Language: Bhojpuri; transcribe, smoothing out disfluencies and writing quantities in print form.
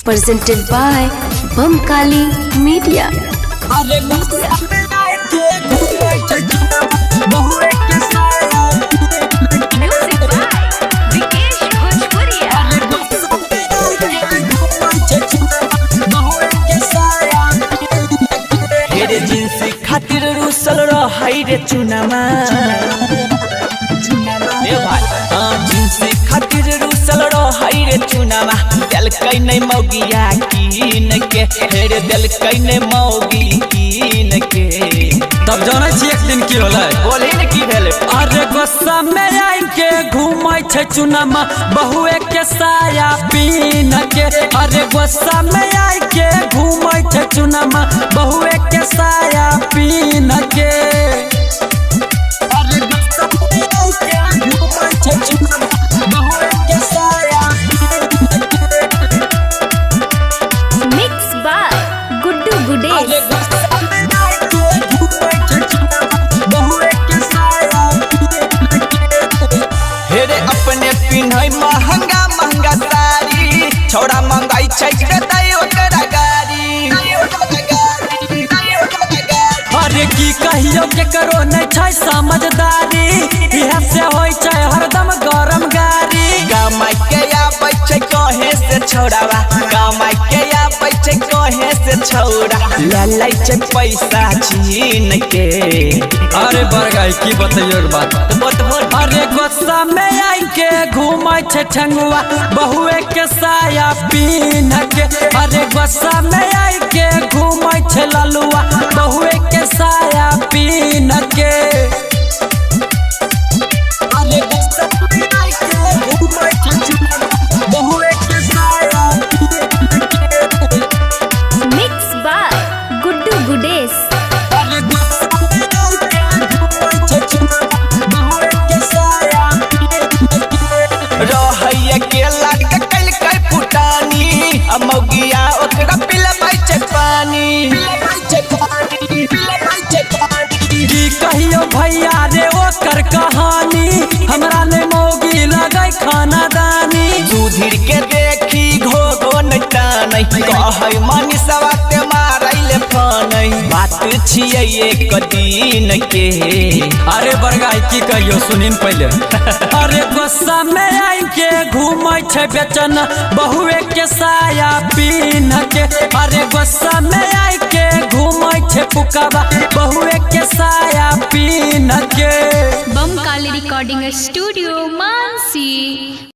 presented by Bamkali Media. खातिर रुसल रहाई रे चुनामा जिनसे खातिर रुसल रहाई रे चुनामा दिल कई नहीं मौगिया कीन के हेरे दिल कई नहीं मौगी कीन के तब जाना छी एक दिन की होला बोले न की भेले अरे गुस्सा में आई के घूमै छे चुनामा बहुए के साया पीन के अरे गुस्सा में आई के घूमै छे चुनामा बहुए के साया पीन के अरे गुस्सा में आई के घूमै छे चुनामा बहुए के साया Mixed by Guddu Gudesh. हेरे अपने पिन्है महंगा महंगा साड़ी छोड़ा मंगाई छै दई ओकरा गाड़ी अरे की कहियो केकरो नहीं छै समझदारी इहे से होय छै हरदम गरम गाड़ी कमाई के आबै छै कहे से छोड़ावा कमाई के आबै छै कहे से छोड़ा ले लै छै पैसा छीन के अरे बरगाई की बतैयो बात बतबो अरे गुस्सा में आई के घूमै छे ठंगुआ बहुए के साया पीन के अरे गुस्सा में आई के घूमै छे ललुआ बहुए के साया पीन के अरे गुस्सा में आई के घूमै छे बहुए के साया Mixed by Guddu Gudesh. अरे गुस्सा में आई के घूमै छे बहुए के साया रहैया के लड़का कल कई फुटानी मौगिया ओकरा पिलबै छै पानी की कहियो भैया रे ओकर कहानी हमरा ने मौगी लगै खाना दानी दूधिर के देखी घोघो न टानै कहै मनीषवा के मारैले फानै बात छियै एक दिन के अरे बरगाई की कहियो सुनिन पहले अरे गुस्सा में आई के घूमै छै बेचन बहुए के साया पीन के अरे गुस्सा में आई के घूमै छै पुकावा बहुए के साया पीन के Bamkali Recording Studio, Mansi.